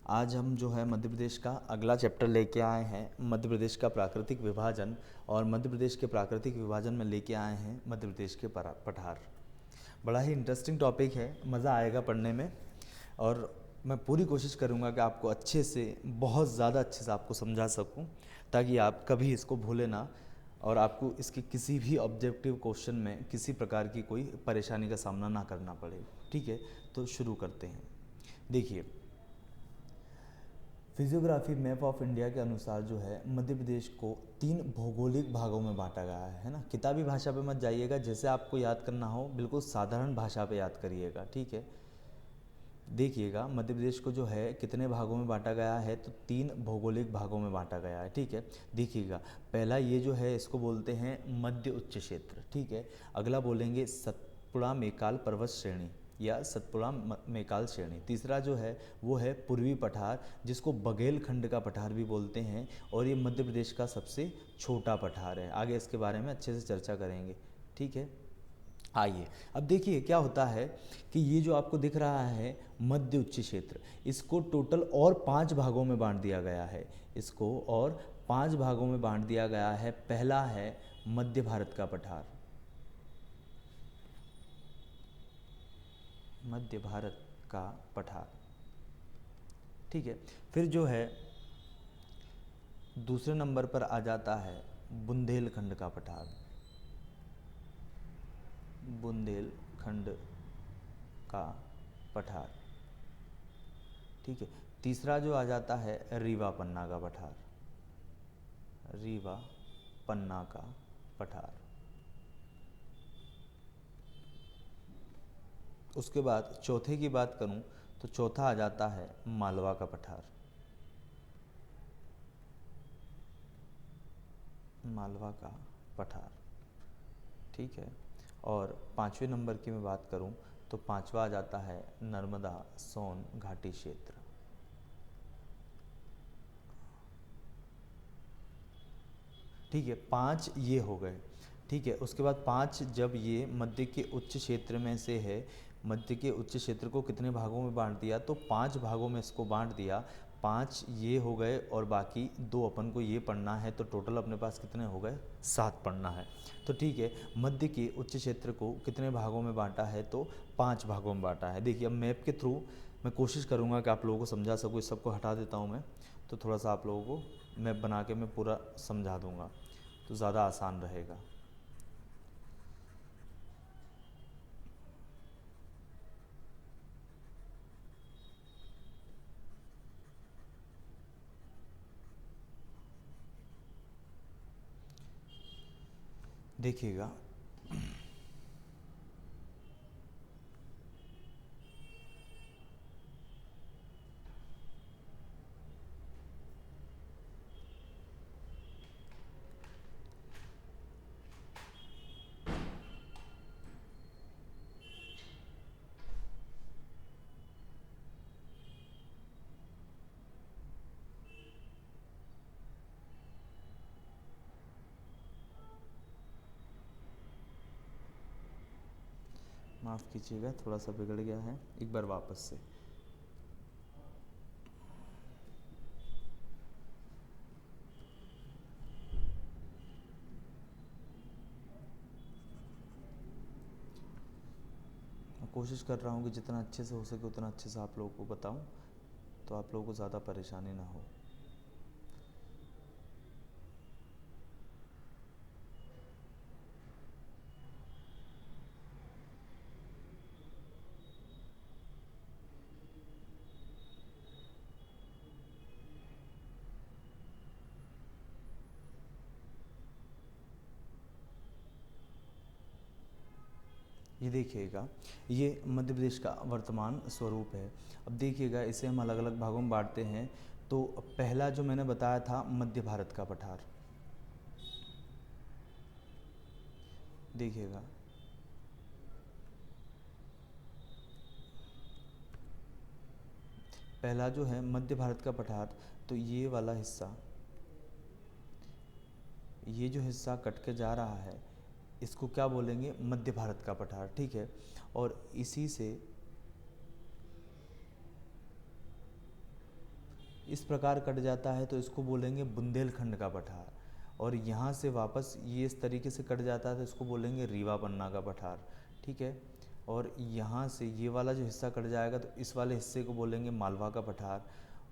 आज हम जो है मध्य प्रदेश का अगला चैप्टर लेके आए हैं, मध्य प्रदेश का प्राकृतिक विभाजन। और मध्य प्रदेश के प्राकृतिक विभाजन में लेके आए हैं मध्य प्रदेश के पठार। बड़ा ही इंटरेस्टिंग टॉपिक है, मज़ा आएगा पढ़ने में। और मैं पूरी कोशिश करूँगा कि आपको अच्छे से, बहुत ज़्यादा अच्छे से आपको समझा सकूँ, ताकि आप कभी इसको भूलें ना और आपको इसके किसी भी ऑब्जेक्टिव क्वेश्चन में किसी प्रकार की कोई परेशानी का सामना ना करना पड़े। ठीक है, तो शुरू करते हैं। देखिए, फिजियोग्राफी मैप ऑफ इंडिया के अनुसार जो है मध्य प्रदेश को 3 भौगोलिक भागों में बांटा गया है ना। किताबी भाषा पे मत जाइएगा, जैसे आपको याद करना हो बिल्कुल साधारण भाषा पे याद करिएगा। ठीक है, देखिएगा मध्य प्रदेश को जो है कितने भागों में बांटा गया है, तो 3 भौगोलिक भागों में बांटा गया है। ठीक है, देखिएगा पहला ये जो है इसको बोलते हैं मध्य उच्च क्षेत्र। ठीक है, अगला बोलेंगे सतपुड़ा मेकाल पर्वत श्रेणी या सतपुड़ा मेकाल श्रेणी। तीसरा जो है वो है पूर्वी पठार, जिसको बघेलखंड का पठार भी बोलते हैं, और ये मध्य प्रदेश का सबसे छोटा पठार है। आगे इसके बारे में अच्छे से चर्चा करेंगे। ठीक है, आइए अब देखिए क्या होता है कि ये जो आपको दिख रहा है मध्य उच्च क्षेत्र, इसको टोटल और 5 भागों में बांट दिया गया है। इसको और 5 भागों में बांट दिया गया है। पहला है मध्य भारत का पठार, मध्य भारत का पठार। ठीक है, फिर जो है दूसरे नंबर पर आ जाता है बुंदेलखंड का पठार, बुंदेलखंड का पठार। ठीक है, तीसरा जो आ जाता है रीवा पन्ना का पठार, रीवा पन्ना का पठार। उसके बाद चौथे की बात करूं तो चौथा आ जाता है मालवा का पठार, मालवा का पठार। ठीक है, और 5वें नंबर की मैं बात करूं तो 5वां आ जाता है नर्मदा सोन घाटी क्षेत्र। ठीक है, 5 ये हो गए। ठीक है, उसके बाद 5 जब ये मध्य के उच्च क्षेत्र में से है, मध्य के उच्च क्षेत्र को कितने भागों में बांट दिया, तो 5 भागों में इसको बांट दिया। 5 ये हो गए और बाकी 2 अपन को ये पढ़ना है, तो टोटल अपने पास कितने हो गए, 7 पढ़ना है। तो ठीक है, मध्य के उच्च क्षेत्र को कितने भागों में बांटा है, तो 5 भागों में बांटा है। देखिए अब मैप के थ्रू मैं कोशिश करूँगा कि आप लोगों को समझा सकूँ। इस सबको हटा देता हूँ मैं, तो थोड़ा सा आप लोगों को मैप बना के मैं पूरा समझा दूँगा, तो ज़्यादा आसान रहेगा। देखिएगा माफ़ कीजिएगा, थोड़ा सा बिगड़ गया है, एक बार वापस से। मैं कोशिश कर रहा हूँ कि जितना अच्छे से हो सके उतना अच्छे से आप लोगों को बताऊँ, तो आप लोगों को ज़्यादा परेशानी ना हो। ये देखिएगा, ये मध्य प्रदेश का वर्तमान स्वरूप है। अब देखिएगा इसे हम अलग अलग भागों में बांटते हैं। तो पहला जो मैंने बताया था मध्य भारत का पठार, देखिएगा पहला जो है मध्य भारत का पठार, तो ये वाला हिस्सा, ये जो हिस्सा कट के जा रहा है, इसको क्या बोलेंगे, मध्य भारत का पठार। ठीक है, और इसी से इस प्रकार कट जाता है तो इसको बोलेंगे बुंदेलखंड का पठार। और यहाँ से वापस ये इस तरीके से कट जाता है तो इसको बोलेंगे रीवा पन्ना का पठार, ठीक है। और यहाँ से ये वाला जो हिस्सा कट जाएगा तो इस वाले हिस्से को बोलेंगे मालवा का पठार।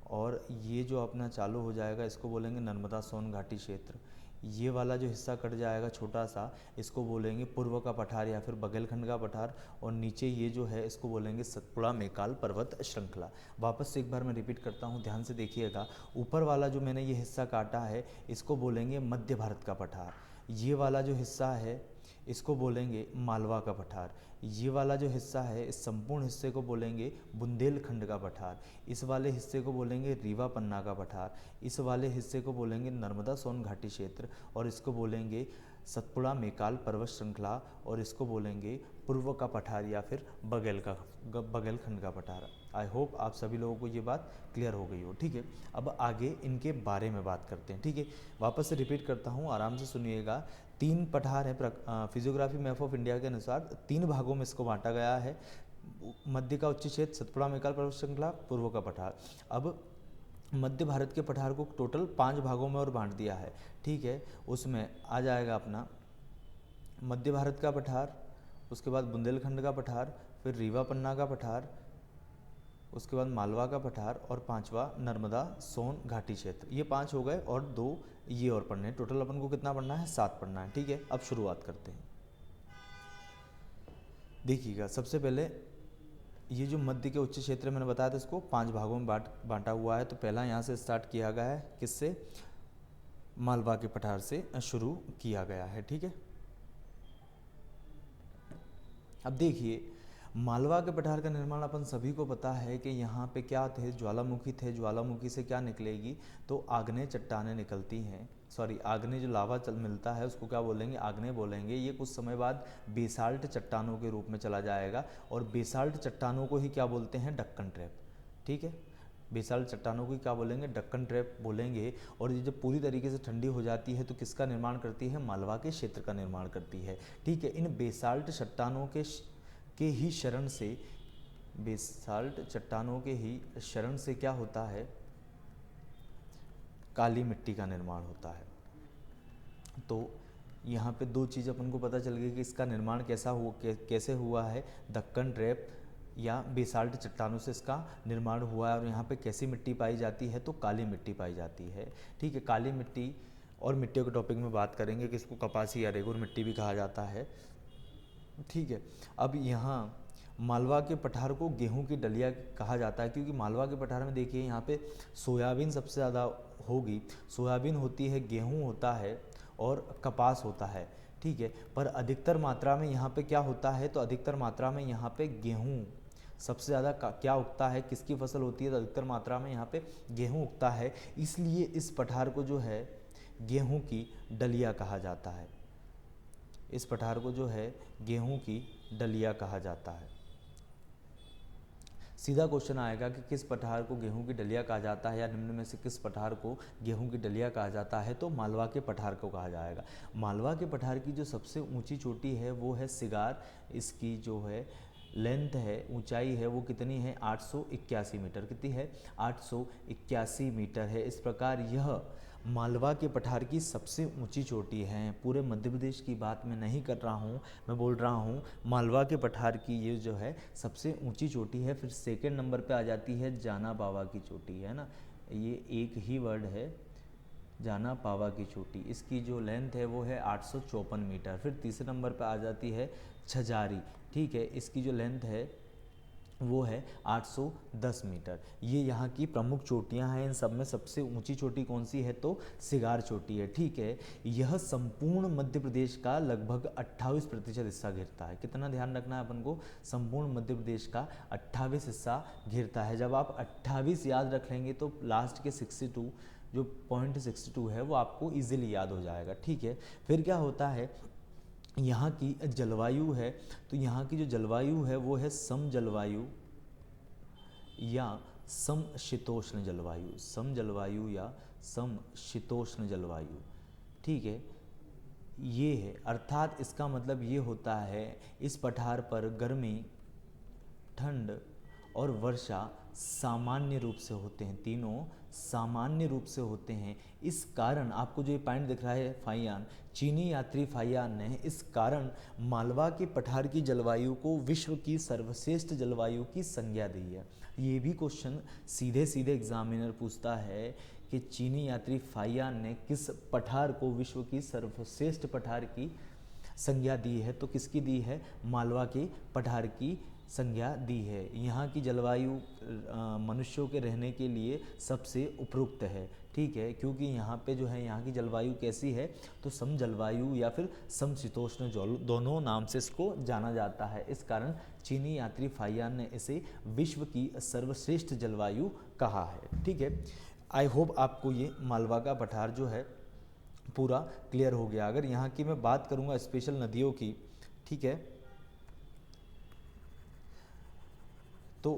और ये जो अपना चालू हो जाएगा इसको बोलेंगे नर्मदा सोन घाटी क्षेत्र। ये वाला जो हिस्सा कट जाएगा छोटा सा, इसको बोलेंगे पूर्व का पठार या फिर बघेलखंड का पठार। और नीचे ये जो है इसको बोलेंगे सतपुड़ा मेकाल पर्वत श्रृंखला। वापस से एक बार मैं रिपीट करता हूँ, ध्यान से देखिएगा। ऊपर वाला जो मैंने ये हिस्सा काटा है इसको बोलेंगे मध्य भारत का पठार। ये वाला जो हिस्सा है इसको बोलेंगे मालवा का पठार। ये वाला जो हिस्सा है इस संपूर्ण हिस्से को बोलेंगे बुंदेलखंड का पठार। इस वाले हिस्से को बोलेंगे रीवा पन्ना का पठार। इस वाले हिस्से को बोलेंगे नर्मदा सोन घाटी क्षेत्र। और इसको बोलेंगे सतपुड़ा मेकाल पर्वत श्रृंखला। और इसको बोलेंगे पूर्व का पठार या फिर बघेलखंड का पठार। आई होप आप सभी लोगों को ये बात क्लियर हो गई हो, ठीक है। अब आगे इनके बारे में बात करते हैं, ठीक है। वापस से रिपीट करता हूँ, आराम से सुनिएगा। 3 पठार है फिजियोग्राफी मैप ऑफ इंडिया के अनुसार, 3 भागों में इसको बांटा गया है। मध्य का उच्च क्षेत्र, सतपुड़ा मेकाल पर्वत श्रृंखला, पूर्व का पठार। अब मध्य भारत के पठार को टोटल 5 भागों में और बांट दिया है, ठीक है। उसमें आ जाएगा अपना मध्य भारत का पठार, उसके बाद बुंदेलखंड का पठार, फिर रीवा पन्ना का पठार, उसके बाद मालवा का पठार और 5वां नर्मदा सोन घाटी क्षेत्र। ये 5 हो गए और 2 ये और पढ़ने हैं। टोटल अपन को कितना पढ़ना है? 7 पढ़ना है, ठीक है। अब शुरुआत करते हैं। देखिएगा, सबसे पहले ये जो मध्य के उच्च क्षेत्र मैंने बताया था इसको 5 भागों में बांटा हुआ है। तो पहला यहाँ से स्टार्ट किया गया है, किससे? मालवा के पठार से शुरू किया गया है, ठीक है। अब देखिए, मालवा के पठार का निर्माण अपन सभी को पता है कि यहाँ पे क्या थे, ज्वालामुखी थे। ज्वालामुखी से क्या निकलेगी? तो आग्नेय चट्टानें निकलती हैं। सॉरी, आग्नेय जो लावा मिलता है उसको क्या बोलेंगे? आग्नेय बोलेंगे। ये कुछ समय बाद बेसाल्ट चट्टानों के रूप में चला जाएगा। और बेसाल्ट चट्टानों को ही क्या बोलते हैं? डक्कन ट्रैप, ठीक है। बेसाल्ट चट्टानों को क्या बोलेंगे? डक्कन ट्रैप बोलेंगे। और ये जब पूरी तरीके से ठंडी हो जाती है तो किसका निर्माण करती है? मालवा के क्षेत्र का निर्माण करती है, ठीक है। इन बेसाल्ट चट्टानों के ही शरण से, बेसाल्ट चट्टानों के ही शरण से क्या होता है? काली मिट्टी का निर्माण होता है। तो यहाँ पे 2 चीज़ अपन को पता चल गई कि इसका निर्माण कैसे हुआ है। दक्कन ट्रैप या बेसाल्ट चट्टानों से इसका निर्माण हुआ है। और यहाँ पे कैसी मिट्टी पाई जाती है? तो काली मिट्टी पाई जाती है, ठीक है। काली मिट्टी और मिट्टियों के टॉपिक में बात करेंगे कि इसको कपासी या रेगुर मिट्टी भी कहा जाता है, ठीक है। अब यहाँ मालवा के पठार को गेहूं की डलिया कहा जाता है, क्योंकि मालवा के पठार में देखिए यहाँ पे सोयाबीन सबसे ज़्यादा होगी। सोयाबीन होती है, गेहूं होता है और कपास होता है, ठीक है। पर अधिकतर मात्रा में यहाँ पे क्या होता है? तो अधिकतर मात्रा में यहाँ पे गेहूं सबसे ज़्यादा क्या उगता है, किसकी फसल होती है? तो अधिकतर मात्रा में यहाँ पे गेहूं उगता है। इसलिए इस पठार को जो है गेहूं की डलिया कहा जाता है। इस पठार को जो है गेहूं की डलिया कहा जाता है। सीधा क्वेश्चन आएगा कि किस पठार को गेहूं की डलिया कहा जाता है, या निम्न में से किस पठार को गेहूं की डलिया कहा जाता है? तो मालवा के पठार को कहा जाएगा। मालवा के पठार की जो सबसे ऊंची चोटी है वो है सिगार। इसकी जो है लेंथ है, ऊंचाई है, वो कितनी है? 881 मीटर। कितनी है? 881 मीटर है। इस प्रकार यह मालवा के पठार की सबसे ऊंची चोटी है। पूरे मध्य प्रदेश की बात मैं नहीं कर रहा हूँ, मैं बोल रहा हूँ मालवा के पठार की ये जो है सबसे ऊंची चोटी है। फिर सेकंड नंबर पे आ जाती है जाना पावा की चोटी, है ना। ये एक ही वर्ड है, जाना पावा की चोटी। इसकी जो लेंथ है वो है 854 मीटर। फिर तीसरे नंबर पे आ जाती है छजारी, ठीक है। इसकी जो लेंथ है वो है 810 मीटर। ये यहाँ की प्रमुख चोटियाँ हैं। इन सब में सबसे ऊंची चोटी कौन सी है? तो सिगार चोटी है, ठीक है। यह संपूर्ण मध्य प्रदेश का लगभग 28% हिस्सा घेरता है। कितना ध्यान रखना है अपन को? संपूर्ण मध्य प्रदेश का 28 हिस्सा घेरता है। जब आप 28 याद रख लेंगे तो लास्ट के 62 जो .62 है वो आपको इजीली याद हो जाएगा, ठीक है। फिर क्या होता है, यहाँ की जलवायु है, तो यहाँ की जो जलवायु है वो है सम जलवायु या समशीतोष्ण जलवायु। सम जलवायु या समशीतोष्ण जलवायु, ठीक है। ये है, अर्थात इसका मतलब ये होता है इस पठार पर गर्मी, ठंड और वर्षा सामान्य रूप से होते हैं, तीनों सामान्य रूप से होते हैं। इस कारण आपको जो ये पॉइंट दिख रहा है फाइयान, चीनी यात्री फाइयान ने इस कारण मालवा के पठार की जलवायु को विश्व की सर्वश्रेष्ठ जलवायु की संज्ञा दी है। ये भी क्वेश्चन सीधे सीधे एग्जामिनर पूछता है कि चीनी यात्री फाइयान ने किस पठार को विश्व की सर्वश्रेष्ठ पठार की संज्ञा दी है, तो किसकी दी है, मालवा के पठार की संज्ञा दी है। यहाँ की जलवायु मनुष्यों के रहने के लिए सबसे उपयुक्त है, ठीक है, क्योंकि यहाँ पे जो है यहाँ की जलवायु कैसी है, तो सम जलवायु या फिर समशीतोष्ण दोनों नाम से इसको जाना जाता है। इस कारण चीनी यात्री फाइयान ने इसे विश्व की सर्वश्रेष्ठ जलवायु कहा है, ठीक है। आई होप आपको ये मालवा का पठार जो है पूरा क्लियर हो गया। अगर यहाँ की मैं बात करूँगा स्पेशल नदियों की, ठीक है, तो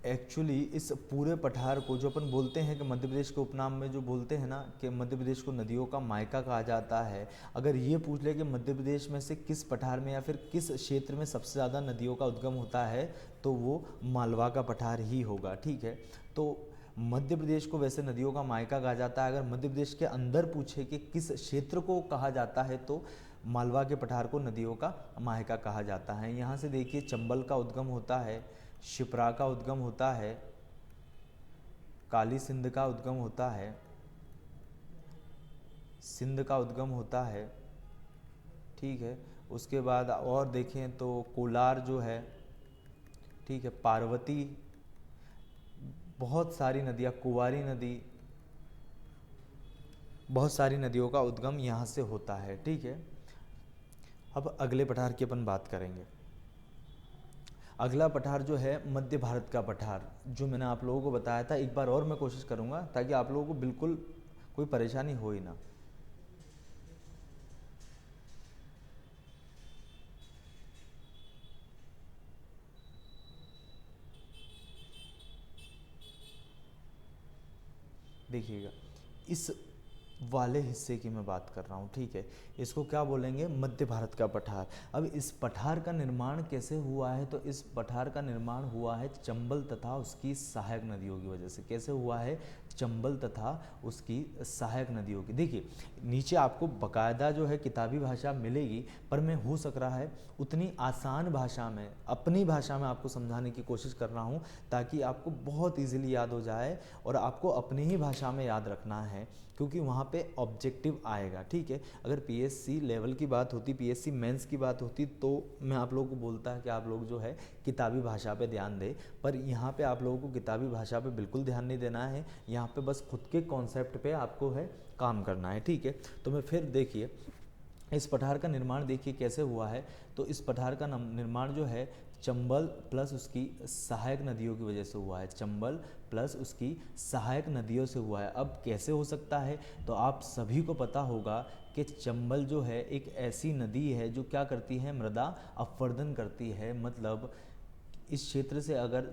एक्चुअली इस पूरे पठार को जो अपन बोलते हैं कि मध्य प्रदेश के उपनाम में जो बोलते हैं ना कि मध्य प्रदेश को नदियों का मायका कहा जाता है, अगर ये पूछ ले कि मध्य प्रदेश में से किस पठार में या फिर किस क्षेत्र में सबसे ज़्यादा नदियों का उद्गम होता है, तो वो मालवा का पठार ही होगा, ठीक है। तो मध्य प्रदेश को वैसे नदियों का मायका कहा जाता है। अगर मध्य प्रदेश के अंदर पूछे कि किस क्षेत्र को कहा जाता है, तो मालवा के पठार को नदियों का मायका कहा जाता है। यहाँ से देखिए चंबल का उद्गम होता है, शिप्रा का उद्गम होता है, काली सिंध का उद्गम होता है, सिंध का उद्गम होता है, ठीक है। उसके बाद और देखें तो कोलार जो है, ठीक है, पार्वती, बहुत सारी नदियाँ, कुंवारी नदी, बहुत सारी नदियों का उद्गम यहाँ से होता है, ठीक है। अब अगले पठार की अपन बात करेंगे। अगला पठार जो है मध्य भारत का पठार, जो मैंने आप लोगों को बताया था, एक बार और मैं कोशिश करूँगा ताकि आप लोगों को बिल्कुल कोई परेशानी हो ही ना। देखिएगा, इस वाले हिस्से की मैं बात कर रहा हूँ, ठीक है, इसको क्या बोलेंगे, मध्य भारत का पठार। अब इस पठार का निर्माण कैसे हुआ है, तो इस पठार का निर्माण हुआ है चंबल तथा उसकी सहायक नदियों की वजह से। कैसे हुआ है, चंबल तथा उसकी सहायक नदियों की। देखिए नीचे आपको बकायदा जो है किताबी भाषा मिलेगी, पर मैं हो सक रहा है उतनी आसान भाषा में, अपनी भाषा में आपको समझाने की कोशिश कर रहा हूँ, ताकि आपको बहुत ईजिली याद हो जाए और आपको अपनी ही भाषा में याद रखना है, क्योंकि वहाँ पे ऑब्जेक्टिव आएगा, ठीक है। अगर पीएससी लेवल की बात होती, पीएससी मेंस की बात होती, तो मैं आप लोगों को बोलता है कि आप लोग जो है किताबी भाषा पे ध्यान दें, पर यहाँ पे आप लोगों को किताबी भाषा पे बिल्कुल ध्यान नहीं देना है। यहाँ पे बस खुद के कॉन्सेप्ट पे आपको है काम करना है, ठीक है। तो मैं फिर देखिए इस पठार का निर्माण देखिए कैसे हुआ है। तो इस पठार का निर्माण जो है चंबल प्लस उसकी सहायक नदियों की वजह से हुआ है, चंबल प्लस उसकी सहायक नदियों से हुआ है। अब कैसे हो सकता है, तो आप सभी को पता होगा कि चंबल जो है एक ऐसी नदी है जो क्या करती है, मृदा अपवर्दन करती है। मतलब इस क्षेत्र से अगर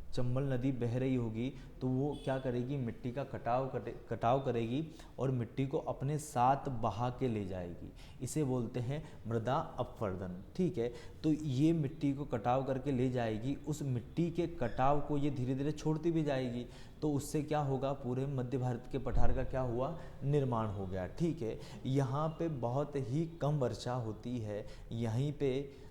चंबल नदी बह रही होगी तो वो क्या करेगी, मिट्टी का कटाव करेगी और मिट्टी को अपने साथ बहा के ले जाएगी। इसे बोलते हैं मृदा अपवर्दन, ठीक है। तो ये मिट्टी को कटाव करके ले जाएगी, उस मिट्टी के कटाव को ये धीरे धीरे छोड़ती भी जाएगी। तो उससे क्या होगा, पूरे मध्य भारत के पठार का क्या हुआ, निर्माण हो गया, ठीक है। यहाँ पे बहुत ही कम वर्षा होती है, यहीं पे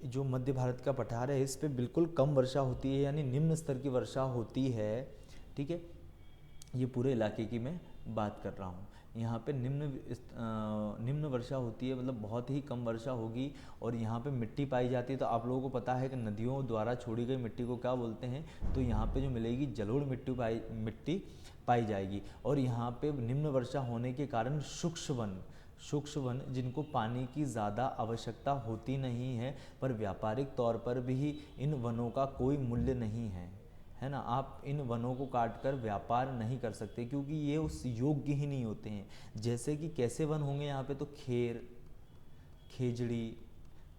जो मध्य भारत का पठार है इस पे बिल्कुल कम वर्षा होती है, यानी निम्न स्तर की वर्षा होती है, ठीक है। ये पूरे इलाके की मैं बात कर रहा हूँ। यहाँ पे निम्न वर्षा होती है, मतलब बहुत ही कम वर्षा होगी और यहाँ पे मिट्टी पाई जाती है। तो आप लोगों को पता है कि नदियों द्वारा छोड़ी गई मिट्टी को क्या बोलते हैं, तो यहाँ पे जो मिलेगी जलोढ़ मिट्टी पाई जाएगी। और यहाँ पे निम्न वर्षा होने के कारण सूक्ष्म वन जिनको पानी की ज़्यादा आवश्यकता होती नहीं है, पर व्यापारिक तौर पर भी इन वनों का कोई मूल्य नहीं है ना। आप इन वनों को काटकर व्यापार नहीं कर सकते, क्योंकि ये उस योग्य ही नहीं होते हैं। जैसे कि कैसे वन होंगे यहाँ पे, तो खेर, खेजड़ी,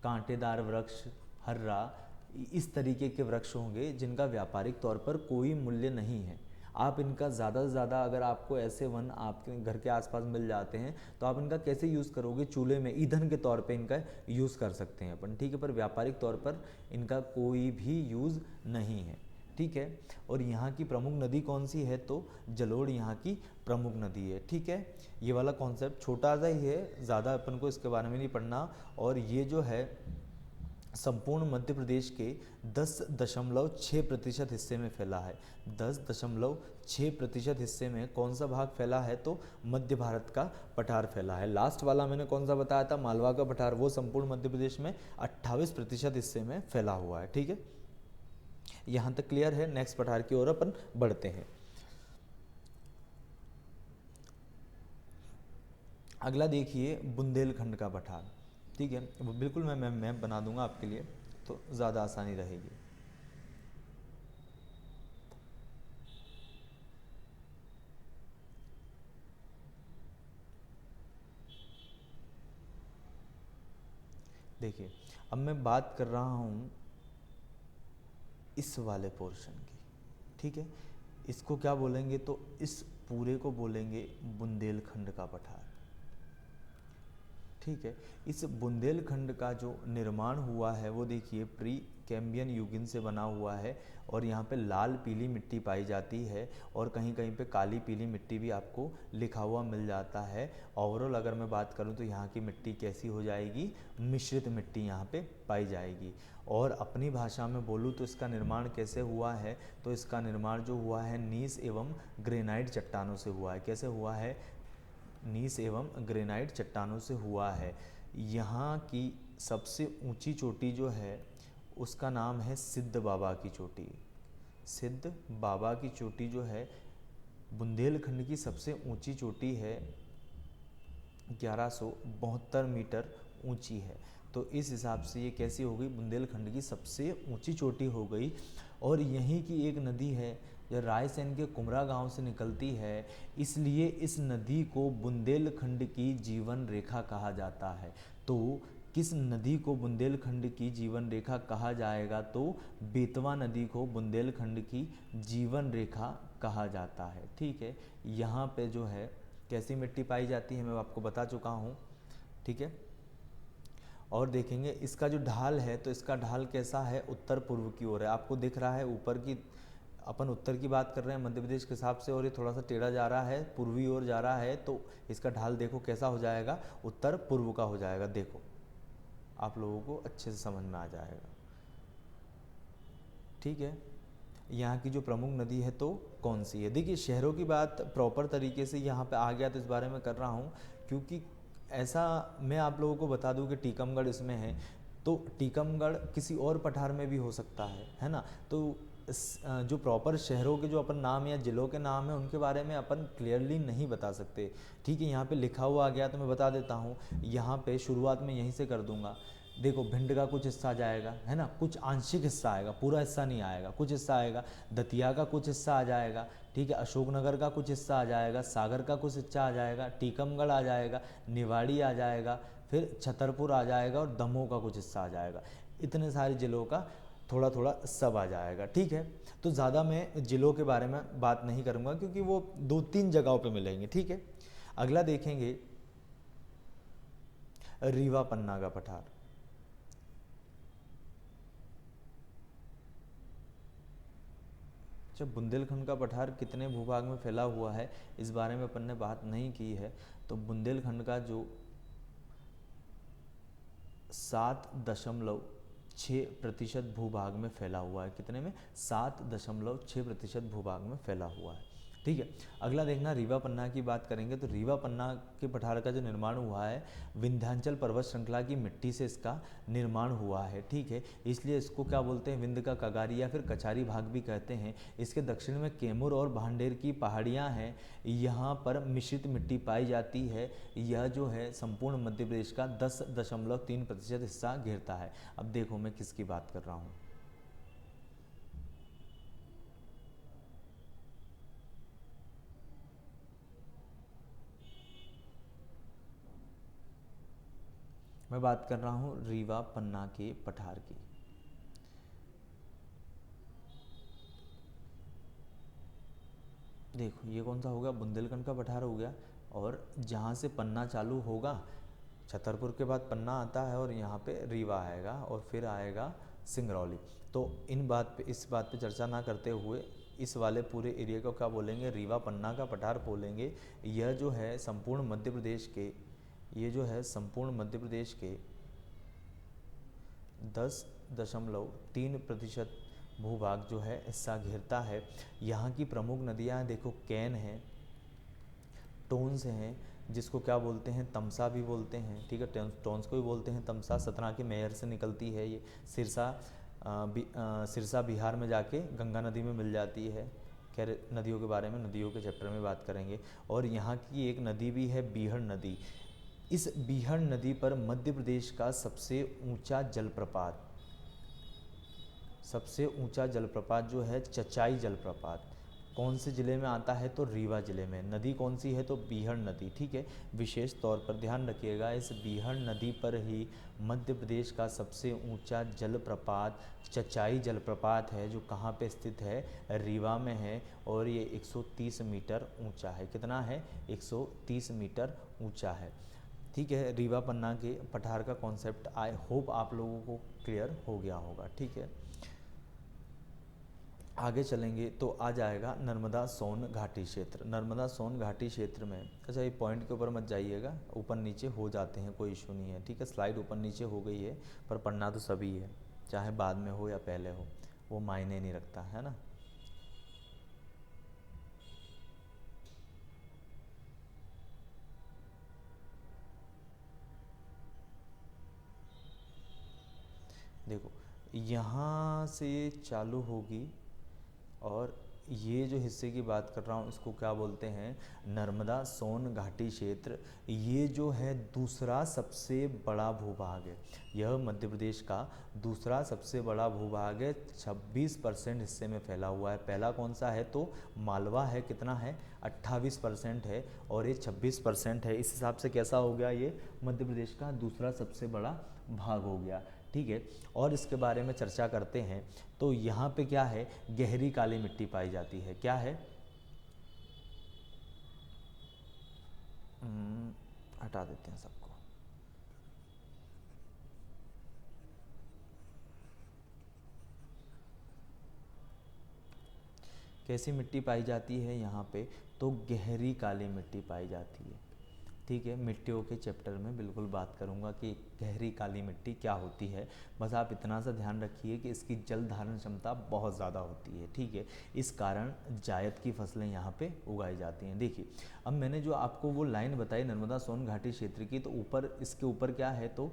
कांटेदार वृक्ष, हर्रा, इस तरीके के वृक्ष होंगे जिनका व्यापारिक तौर पर कोई मूल्य नहीं है। आप इनका ज़्यादा से ज़्यादा, अगर आपको ऐसे वन आपके घर के आसपास मिल जाते हैं तो आप इनका कैसे यूज़ करोगे, चूल्हे में ईंधन के तौर पे इनका यूज़ कर सकते हैं अपन, ठीक है, पर व्यापारिक तौर पर इनका कोई भी यूज़ नहीं है, ठीक है। और यहाँ की प्रमुख नदी कौन सी है, तो जलोढ़ यहाँ की प्रमुख नदी है, ठीक है। ये वाला कॉन्सेप्ट छोटा सा ही है, ज़्यादा अपन को इसके बारे में नहीं पढ़ना। और ये जो है संपूर्ण मध्य प्रदेश के 10.6% हिस्से में फैला है। 10.6% हिस्से में कौन सा भाग फैला है, तो मध्य भारत का पठार फैला है। लास्ट वाला मैंने कौन सा बताया था, मालवा का पठार, वो संपूर्ण मध्य प्रदेश में 28% हिस्से में फैला हुआ है, ठीक है। यहाँ तक क्लियर है। नेक्स्ट पठार की ओर अपन बढ़ते हैं। अगला देखिए बुंदेलखंड का पठार, ठीक है। वो बिल्कुल मैं मैप बना दूंगा आपके लिए तो ज़्यादा आसानी रहेगी। देखिए अब मैं बात कर रहा हूँ इस वाले पोर्शन की, ठीक है। इसको क्या बोलेंगे, तो इस पूरे को बोलेंगे बुंदेलखंड का पठार, ठीक है। इस बुंदेलखंड का जो निर्माण हुआ है वो देखिए प्री कैम्बियन युगीन से बना हुआ है, और यहाँ पे लाल पीली मिट्टी पाई जाती है, और कहीं कहीं पे काली पीली मिट्टी भी आपको लिखा हुआ मिल जाता है। ओवरऑल अगर मैं बात करूँ तो यहाँ की मिट्टी कैसी हो जाएगी, मिश्रित मिट्टी यहाँ पे पाई जाएगी। और अपनी भाषा में बोलूँ तो इसका निर्माण कैसे हुआ है, तो इसका निर्माण जो हुआ है नीस एवं ग्रेनाइट चट्टानों से हुआ है। कैसे हुआ है, नीस एवं ग्रेनाइट चट्टानों से हुआ है। यहाँ की सबसे ऊंची चोटी जो है उसका नाम है सिद्ध बाबा की चोटी। सिद्ध बाबा की चोटी जो है बुंदेलखंड की सबसे ऊंची चोटी है, 1172 मीटर ऊंची है। तो इस हिसाब से ये कैसी हो गई, बुंदेलखंड की सबसे ऊंची चोटी हो गई। और यहीं की एक नदी है जो रायसेन के कुमरा गांव से निकलती है, इसलिए इस नदी को बुंदेलखंड की जीवन रेखा कहा जाता है। तो किस नदी को बुंदेलखंड की जीवन रेखा कहा जाएगा, तो बेतवा नदी को बुंदेलखंड की जीवन रेखा कहा जाता है, ठीक है। यहाँ पे जो है कैसी मिट्टी पाई जाती है मैं आपको बता चुका हूँ, ठीक है। और देखेंगे इसका जो ढाल है, तो इसका ढाल कैसा है, उत्तर पूर्व की ओर है। आपको दिख रहा है ऊपर की, अपन उत्तर की बात कर रहे हैं मध्य प्रदेश के हिसाब से, और ये थोड़ा सा टेढ़ा जा रहा है, पूर्वी ओर जा रहा है, तो इसका ढाल देखो कैसा हो जाएगा, उत्तर पूर्व का हो जाएगा। देखो आप लोगों को अच्छे से समझ में आ जाएगा, ठीक है। यहाँ की जो प्रमुख नदी है तो कौन सी है, देखिए शहरों की बात प्रॉपर तरीके से यहाँ पे आ गया तो इस बारे में कर रहा हूँ, क्योंकि ऐसा मैं आप लोगों को बता दूं कि टीकमगढ़ इसमें है, तो टीकमगढ़ किसी और पठार में भी हो सकता है ना। तो जो प्रॉपर शहरों के जो अपन नाम या जिलों के नाम है उनके बारे में अपन क्लियरली नहीं बता सकते, ठीक है। यहाँ पे लिखा हुआ आ गया तो मैं बता देता हूँ। यहाँ पे शुरुआत में यहीं से कर दूंगा। देखो भिंड का कुछ हिस्सा जाएगा, है ना, कुछ आंशिक हिस्सा आएगा, पूरा हिस्सा नहीं आएगा, कुछ हिस्सा आएगा। दतिया का कुछ हिस्सा आ जाएगा, ठीक है। अशोकनगर का कुछ हिस्सा आ जाएगा, सागर का कुछ हिस्सा आ जाएगा, टीकमगढ़ आ जाएगा, निवाड़ी आ जाएगा, फिर छतरपुर आ जाएगा, और दमोह का कुछ हिस्सा आ जाएगा। इतने सारे जिलों का थोड़ा थोड़ा सब आ जाएगा, ठीक है। तो ज़्यादा मैं जिलों के बारे में बात नहीं करूँगा क्योंकि वो 2-3 जगहों पे मिलेंगे, ठीक है। अगला देखेंगे रीवा पन्ना का पठार। जब बुंदेलखंड का पठार कितने भूभाग में फैला हुआ है इस बारे में अपन ने बात नहीं की है, तो बुंदेलखंड का जो 7.6% भूभाग में फैला हुआ है, कितने में, 7.6% भूभाग में फैला हुआ है, ठीक है। अगला देखना रीवा पन्ना की बात करेंगे, तो रीवा पन्ना के पठार का जो निर्माण हुआ है विंध्याचल पर्वत श्रृंखला की मिट्टी से इसका निर्माण हुआ है, ठीक है। इसलिए इसको क्या बोलते हैं, विंध्य का कगारी या फिर कचारी भाग भी कहते हैं। इसके दक्षिण में कैमूर और भांडेर की पहाड़ियाँ हैं, यहाँ पर मिश्रित मिट्टी पाई जाती है। यह जो है संपूर्ण मध्य प्रदेश का 10.3% हिस्सा घेरता है। अब देखो मैं किसकी बात कर रहा हूँ, मैं बात कर रहा हूँ रीवा पन्ना के पठार की। देखो ये कौन सा हो गया, बुंदेलखंड का पठार हो गया। और जहाँ से पन्ना चालू होगा, छतरपुर के बाद पन्ना आता है और यहाँ पे रीवा आएगा और फिर आएगा सिंगरौली। तो इस बात पे चर्चा ना करते हुए इस वाले पूरे एरिया को क्या बोलेंगे, रीवा पन्ना का पठार बोलेंगे। यह जो है संपूर्ण मध्य प्रदेश के, ये जो है संपूर्ण मध्य प्रदेश के 10.3% भूभाग जो है हिस्सा घेरता है। यहाँ की प्रमुख नदियाँ देखो, कैन है, टोन्स हैं, जिसको क्या बोलते हैं, तमसा भी बोलते हैं, ठीक है, टोन्स को भी बोलते हैं तमसा। सतना के मेयर से निकलती है ये, सिरसा बिहार में जाके गंगा नदी में मिल जाती है। खैर नदियों के बारे में नदियों के चैप्टर में बात करेंगे। और यहाँ की एक नदी भी है बीहड़ नदी। इस बीहड़ नदी पर मध्य प्रदेश का सबसे ऊंचा जलप्रपात जो है चचाई जलप्रपात, कौन से ज़िले में आता है, तो रीवा ज़िले में। नदी कौन सी है, तो बीहड़ नदी, ठीक है। विशेष तौर पर ध्यान रखिएगा, इस बीहड़ नदी पर ही मध्य प्रदेश का सबसे ऊंचा जलप्रपात चचाई जलप्रपात है, जो कहाँ पे स्थित है, रीवा में है। और ये 130 मीटर ऊंचा है। कितना है, 130 मीटर ऊंचा है, ठीक है। रीवा पन्ना के पठार का कॉन्सेप्ट आई होप आप लोगों को क्लियर हो गया होगा, ठीक है। आगे चलेंगे तो आ जाएगा नर्मदा सोन घाटी क्षेत्र। नर्मदा सोन घाटी क्षेत्र में, अच्छा ये पॉइंट के ऊपर मत जाइएगा, ऊपर नीचे हो जाते हैं, कोई इशू नहीं है, ठीक है। स्लाइड ऊपर नीचे हो गई है, पर पढ़ना तो सभी है, चाहे बाद में हो या पहले हो, वो मायने नहीं रखता है ना। देखो यहाँ से चालू होगी और ये जो हिस्से की बात कर रहा हूँ इसको क्या बोलते हैं, नर्मदा सोन घाटी क्षेत्र। ये जो है दूसरा सबसे बड़ा भूभाग है, यह मध्य प्रदेश का दूसरा सबसे बड़ा भूभाग है। 26% हिस्से में फैला हुआ है। पहला कौन सा है, तो मालवा है, कितना है, 28% है, और ये 26% है। इस हिसाब से कैसा हो गया, ये मध्य प्रदेश का दूसरा सबसे बड़ा भाग हो गया, ठीक है। और इसके बारे में चर्चा करते हैं तो यहाँ पे क्या है, गहरी काली मिट्टी पाई जाती है। क्या है, हटा देते हैं सबको। कैसी मिट्टी पाई जाती है यहाँ पे, तो गहरी काली मिट्टी पाई जाती है, ठीक है। मिट्टियों के चैप्टर में बिल्कुल बात करूँगा कि गहरी काली मिट्टी क्या होती है। बस आप इतना सा ध्यान रखिए कि इसकी जल धारण क्षमता बहुत ज़्यादा होती है, ठीक है। इस कारण जायद की फसलें यहाँ पे उगाई जाती हैं। देखिए अब मैंने जो आपको वो लाइन बताई नर्मदा सोन घाटी क्षेत्र की, तो ऊपर इसके ऊपर क्या है, तो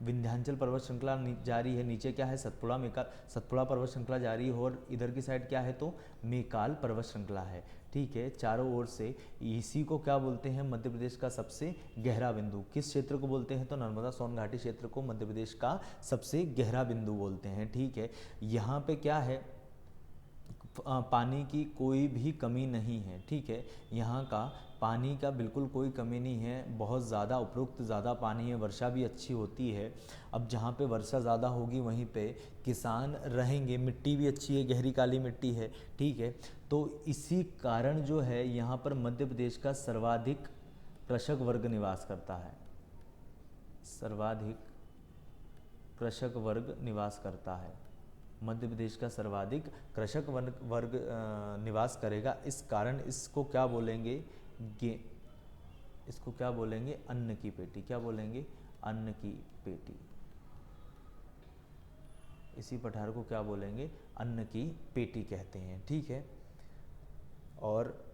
विंध्याचल पर्वत श्रृंखला जारी है, नीचे क्या है, सतपुड़ा पर्वत श्रृंखला जारी है, और इधर की साइड क्या है, तो मेकाल पर्वत श्रृंखला है, ठीक है। चारों ओर से इसी को क्या बोलते हैं, मध्य प्रदेश का सबसे गहरा बिंदु। किस क्षेत्र को बोलते हैं, तो नर्मदा सोन घाटी क्षेत्र को मध्य प्रदेश का सबसे गहरा बिंदु बोलते हैं, ठीक है। यहाँ पे क्या है, पानी की कोई भी कमी नहीं है, ठीक है। यहाँ का पानी का बिल्कुल कोई कमी नहीं है, बहुत ज़्यादा उपयुक्त ज़्यादा पानी है, वर्षा भी अच्छी होती है। अब जहाँ पे वर्षा ज़्यादा होगी वहीं पे किसान रहेंगे, मिट्टी भी अच्छी है, गहरी काली मिट्टी है, ठीक है। तो इसी कारण जो है यहाँ पर मध्य प्रदेश का सर्वाधिक कृषक वर्ग निवास करता है, सर्वाधिक कृषक वर्ग निवास करता है। मध्य प्रदेश का सर्वाधिक कृषक वर्ग निवास करेगा। इस कारण इसको क्या बोलेंगे, इसको क्या बोलेंगे, अन्न की पेटी। क्या बोलेंगे, अन्न की पेटी। इसी पठार को क्या बोलेंगे, अन्न की पेटी कहते हैं, ठीक है। और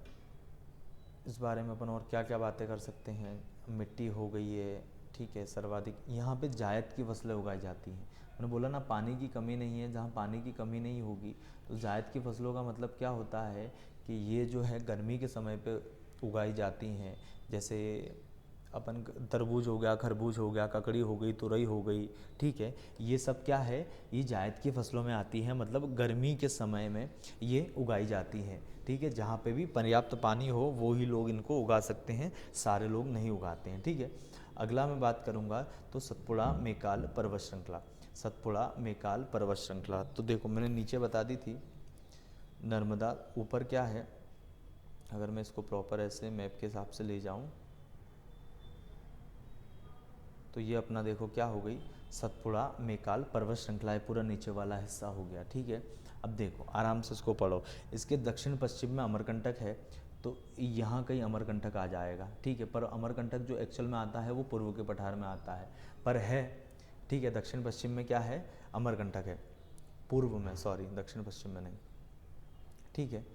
इस बारे में अपन और क्या क्या बातें कर सकते हैं, मिट्टी हो गई है, ठीक है। सर्वाधिक यहाँ पे जायद की फसलें उगाई जाती हैं। मैंने बोला ना पानी की कमी नहीं है, जहाँ पानी की कमी नहीं होगी तो जायद की फसलों का मतलब क्या होता है कि ये जो है गर्मी के समय पे उगाई जाती हैं। जैसे अपन तरबूज हो गया, खरबूज हो गया, ककड़ी हो गई, तुरई हो गई, ठीक है। ये सब क्या है, ये जायद की फसलों में आती हैं, मतलब गर्मी के समय में ये उगाई जाती हैं, ठीक है। जहाँ पे भी पर्याप्त पानी हो वो ही लोग इनको उगा सकते हैं, सारे लोग नहीं उगाते हैं, ठीक है। अगला मैं बात करूँगा तो सतपुड़ा मेकाल पर्वत श्रृंखला। सतपुड़ा मेकाल पर्वत श्रृंखला, तो देखो मैंने नीचे बता दी थी, नर्मदा ऊपर क्या है, अगर मैं इसको प्रॉपर ऐसे मैप के हिसाब से ले जाऊं तो ये अपना देखो क्या हो गई, सतपुड़ा मेकाल पर्वत श्रृंखला, ये पूरा नीचे वाला हिस्सा हो गया। ठीक है, अब देखो आराम से इसको पढ़ो। इसके दक्षिण पश्चिम में अमरकंटक है, तो यहाँ कहीं अमरकंटक आ जाएगा। ठीक है, पर अमरकंटक जो एक्चुअल में आता है वो पूर्व के पठार में आता है, पर है। ठीक है, दक्षिण पश्चिम में क्या है, अमरकंटक है, पूर्व में, सॉरी दक्षिण पश्चिम में नहीं। ठीक है,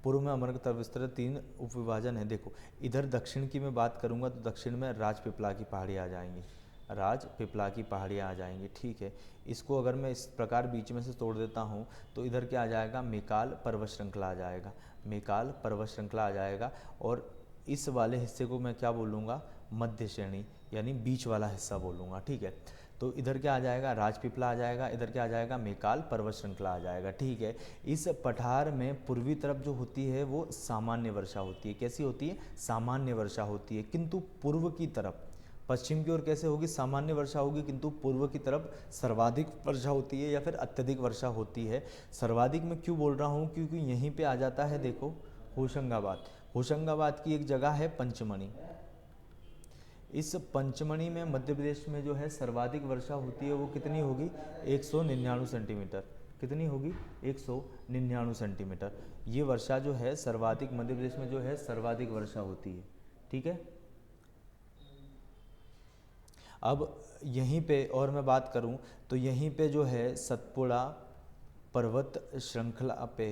पूर्व में अमरकंटक विस्तृत 3 उपविभाजन है। देखो इधर दक्षिण की मैं बात करूंगा तो दक्षिण में राजपीपला की पहाड़ी आ जाएंगी, राजपीपला की पहाड़ियाँ आ जाएंगी। ठीक है, इसको अगर मैं इस प्रकार बीच में से तोड़ देता हूँ तो इधर क्या आ जाएगा, मेकाल पर्वत श्रृंखला आ जाएगा, मेकाल पर्वत श्रृंखला आ जाएगा। और इस वाले हिस्से को मैं क्या बोलूँगा, मध्य श्रेणी, यानी बीच वाला हिस्सा बोलूँगा। ठीक है, तो इधर क्या आ जाएगा, राजपीपला आ जाएगा, इधर क्या आ जाएगा, मेकाल पर्वत श्रृंखला आ जाएगा। ठीक है, इस पठार में पूर्वी तरफ जो होती है वो सामान्य वर्षा होती है। कैसी होती है, सामान्य वर्षा होती है, किंतु पूर्व की तरफ, पश्चिम की ओर कैसे होगी, सामान्य वर्षा होगी, किंतु पूर्व की तरफ सर्वाधिक वर्षा होती है या फिर अत्यधिक वर्षा होती है। सर्वाधिक मैं क्यों बोल रहा हूँ, क्योंकि यहीं पे आ जाता है, देखो होशंगाबाद, होशंगाबाद की एक जगह है पंचमणी। इस पंचमणी में मध्य प्रदेश में जो है सर्वाधिक वर्षा होती है, वो कितनी होगी, 199 सेंटीमीटर। कितनी होगी, 199 सेंटीमीटर। ये वर्षा जो है सर्वाधिक, मध्य प्रदेश में जो है सर्वाधिक वर्षा होती है। ठीक है, अब यहीं पे और मैं बात करूं तो यहीं पे जो है सतपुड़ा पर्वत श्रृंखला पे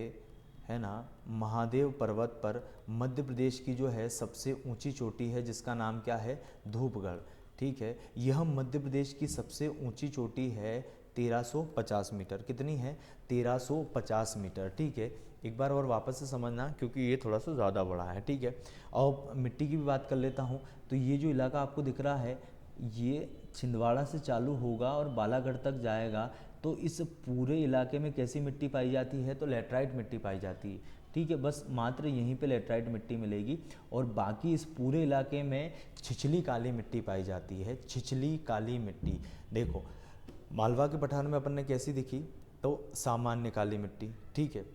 है ना, महादेव पर्वत पर मध्य प्रदेश की जो है सबसे ऊंची चोटी है, जिसका नाम क्या है, धूपगढ़। ठीक है, यह मध्य प्रदेश की सबसे ऊंची चोटी है, 1350 मीटर। कितनी है, 1350 मीटर। ठीक है, एक बार और वापस से समझना क्योंकि ये थोड़ा सा ज़्यादा बड़ा है। ठीक है, और मिट्टी की भी बात कर लेता हूँ, तो ये जो इलाका आपको दिख रहा है ये छिंदवाड़ा से चालू होगा और बालागढ़ तक जाएगा। तो इस पूरे इलाके में कैसी मिट्टी पाई जाती है, तो लेटराइट मिट्टी पाई जाती है। ठीक है, बस मात्र यहीं पे लेटराइट मिट्टी मिलेगी, और बाकी इस पूरे इलाके में छिछली काली मिट्टी पाई जाती है, छिछली काली मिट्टी। देखो मालवा के पठार में अपन ने कैसी दिखी, तो सामान्य काली मिट्टी। ठीक है,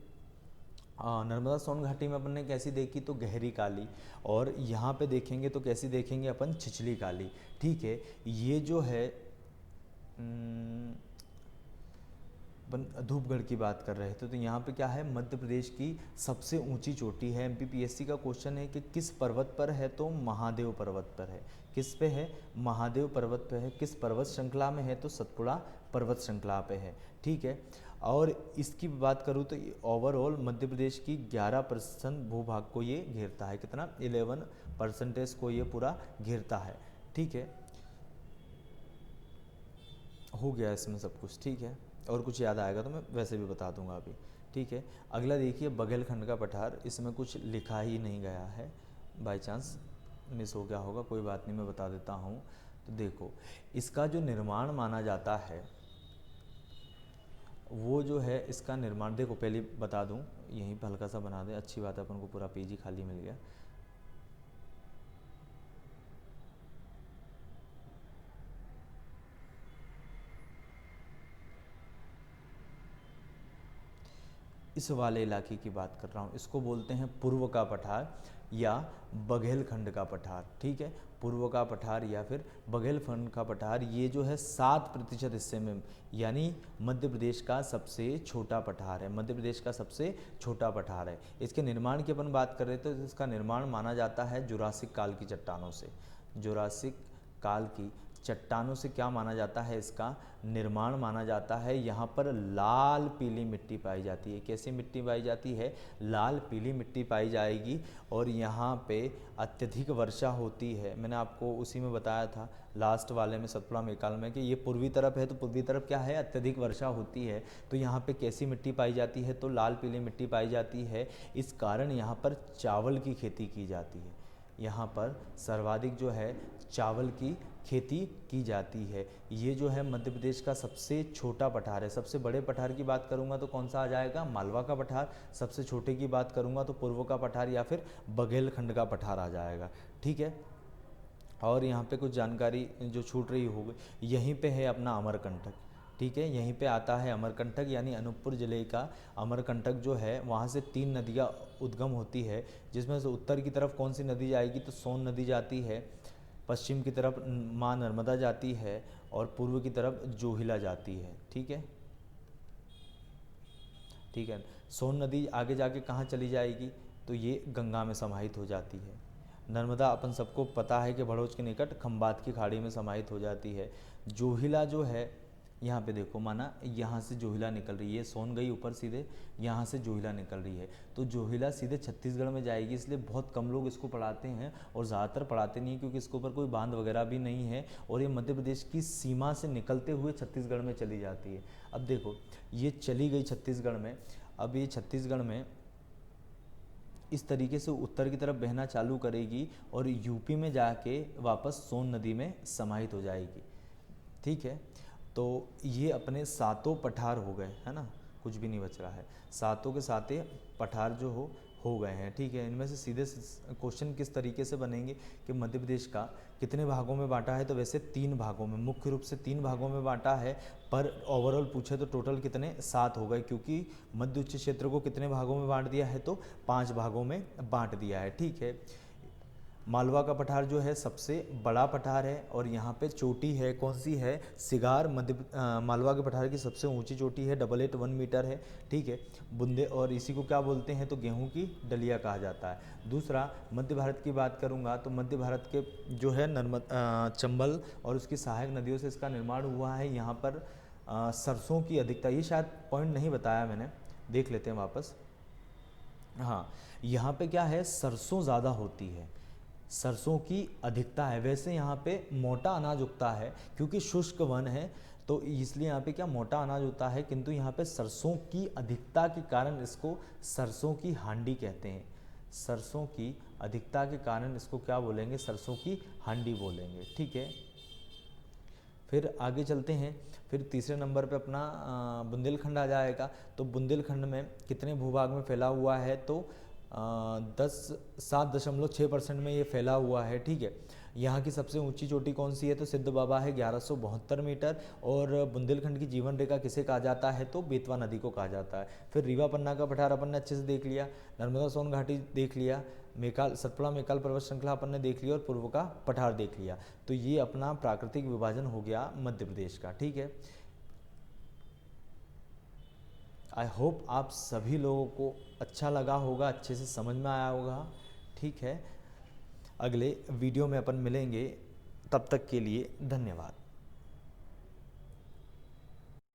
नर्मदा सोन घाटी में अपन ने कैसी देखी, तो गहरी काली, और यहाँ पे देखेंगे तो कैसी देखेंगे अपन, छिछली काली। ठीक है, ये जो है अपन धूपगढ़ की बात कर रहे थे, तो यहाँ पे क्या है, मध्य प्रदेश की सबसे ऊंची चोटी है। एमपीपीएससी का क्वेश्चन है कि किस पर्वत पर है, तो महादेव पर्वत पर है। किस पे है, महादेव पर्वत पे है। किस पर्वत श्रृंखला में है, तो सतपुड़ा पर्वत श्रृंखला पे है। ठीक है, और इसकी बात करूँ तो ओवरऑल मध्य प्रदेश की 11% भूभाग को ये घेरता है। कितना, 11% को ये पूरा घेरता है। ठीक है, हो गया इसमें सब कुछ। ठीक है, और कुछ याद आएगा तो मैं वैसे भी बता दूंगा अभी। ठीक है, अगला देखिए बघेलखंड का पठार, इसमें कुछ लिखा ही नहीं गया है, बाय चांस मिस हो गया होगा, कोई बात नहीं, मैं बता देता हूँ। तो देखो इसका जो निर्माण माना जाता है वो जो है, इसका निर्माण देखो पहले बता दूं, यहीं पर हल्का सा बना दे, अच्छी बात है, अपन को पूरा पेज ही खाली मिल गया। इस वाले इलाके की बात कर रहा हूँ, इसको बोलते हैं पूर्व का पठार या बघेलखंड का पठार। ठीक है, पूर्व का पठार या फिर बघेलखंड का पठार, ये जो है 7% हिस्से में, यानी मध्य प्रदेश का सबसे छोटा पठार है, मध्य प्रदेश का सबसे छोटा पठार है। इसके निर्माण की अपन बात कर रहे थे, तो इसका निर्माण माना जाता है जुरासिक काल की चट्टानों से। जुरासिक काल की चट्टानों से क्या माना जाता है, इसका निर्माण माना जाता है। यहाँ पर लाल पीली मिट्टी पाई जाती है। कैसी मिट्टी पाई जाती है, लाल पीली मिट्टी पाई जाएगी, और यहाँ पे अत्यधिक वर्षा होती है। मैंने आपको उसी में बताया था लास्ट वाले में, सतपुड़ा मेकाल में, कि ये पूर्वी तरफ है, तो पूर्वी तरफ क्या है, अत्यधिक वर्षा होती है। तो यहाँ पे कैसी मिट्टी पाई जाती है, तो लाल पीली मिट्टी पाई जाती है। इस कारण यहाँ पर चावल की खेती की जाती है। यहाँ पर सर्वाधिक जो है चावल की खेती की जाती है। ये जो है मध्य प्रदेश का सबसे छोटा पठार है। सबसे बड़े पठार की बात करूंगा तो कौन सा आ जाएगा, मालवा का पठार। सबसे छोटे की बात करूंगा तो पूर्व का पठार या फिर बघेलखंड का पठार आ जाएगा। ठीक है, और यहाँ पे कुछ जानकारी जो छूट रही होगी, यहीं पे है अपना अमरकंटक। ठीक है। यहीं पे आता है अमरकंटक, यानी अनूपपुर ज़िले का अमरकंटक जो है वहाँ से 3 नदियाँ उद्गम होती है, जिसमें से उत्तर की तरफ कौन सी नदी जाएगी तो सोन नदी जाती है, पश्चिम की तरफ माँ नर्मदा जाती है और पूर्व की तरफ जोहिला जाती है। ठीक है, ठीक है। सोन नदी आगे जाके कहाँ चली जाएगी तो ये गंगा में समाहित हो जाती है। नर्मदा अपन सबको पता है कि भड़ोच के निकट खंबात की खाड़ी में समाहित हो जाती है। जोहिला जो है यहाँ पे देखो, माना यहाँ से जोहिला निकल रही है, सोन गई ऊपर सीधे, यहाँ से जोहिला निकल रही है, तो जोहिला सीधे छत्तीसगढ़ में जाएगी। इसलिए बहुत कम लोग इसको पढ़ाते हैं और ज़्यादातर पढ़ाते नहीं, क्योंकि इसके ऊपर कोई बांध वगैरह भी नहीं है और ये मध्य प्रदेश की सीमा से निकलते हुए छत्तीसगढ़ में चली जाती है। अब देखो ये चली गई छत्तीसगढ़ में, अब ये छत्तीसगढ़ में इस तरीके से उत्तर की तरफ बहना चालू करेगी और यूपी में जाके वापस सोन नदी में समाहित हो जाएगी। ठीक है, तो ये अपने सातों पठार हो गए, है ना, कुछ भी नहीं बच रहा है, सातों के साते पठार जो हो गए हैं। ठीक है, इनमें से सीधे क्वेश्चन किस तरीके से बनेंगे कि मध्य प्रदेश का कितने भागों में बांटा है, तो वैसे 3 भागों में, मुख्य रूप से 3 भागों में बांटा है, पर ओवरऑल पूछे तो टोटल कितने 7 हो गए, क्योंकि मध्य उच्च क्षेत्र को कितने भागों में बांट दिया है तो 5 भागों में बांट दिया है। ठीक है, मालवा का पठार जो है सबसे बड़ा पठार है और यहाँ पे चोटी है, कौन सी है, सिगार, मालवा के पठार की सबसे ऊंची चोटी है, 881 मीटर है। ठीक है, बुंदे, और इसी को क्या बोलते हैं तो गेहूं की डलिया कहा जाता है। दूसरा, मध्य भारत की बात करूँगा तो मध्य भारत के जो है चंबल और उसकी सहायक नदियों से इसका निर्माण हुआ है। यहाँ पर सरसों की अधिकता, ये शायद पॉइंट नहीं बताया मैंने, देख लेते हैं वापस। हाँ, यहाँ पे क्या है, सरसों ज़्यादा होती है, सरसों की अधिकता है। वैसे यहाँ पे मोटा अनाज उगता है क्योंकि शुष्क वन है, तो इसलिए यहाँ पे क्या मोटा अनाज होता है, किंतु यहाँ पे सरसों की अधिकता के कारण इसको सरसों की हांडी कहते हैं। सरसों की अधिकता के कारण इसको क्या बोलेंगे, सरसों की हांडी बोलेंगे। ठीक है, फिर आगे चलते हैं। फिर तीसरे नंबर पे अपना बुंदेलखंड आ जाएगा। तो बुंदेलखंड में कितने भूभाग में फैला हुआ है तो 7.6% में ये फैला हुआ है। ठीक है, यहाँ की सबसे ऊंची चोटी कौन सी है तो सिद्ध बाबा है, 1172 मीटर। और बुंदेलखंड की जीवन रेखा किसे कहा जाता है तो बेतवा नदी को कहा जाता है। फिर रीवा पन्ना का पठार अपन ने अच्छे से देख लिया, नर्मदा सोन घाटी देख लिया, मेकाल सतपुड़ा मेकाल पर्वत श्रृंखला अपन ने देख लिया और पूर्व का पठार देख लिया। तो ये अपना प्राकृतिक विभाजन हो गया मध्य प्रदेश का। ठीक है, आई होप आप सभी लोगों को अच्छा लगा होगा, अच्छे से समझ में आया होगा। ठीक है, अगले वीडियो में अपन मिलेंगे, तब तक के लिए धन्यवाद।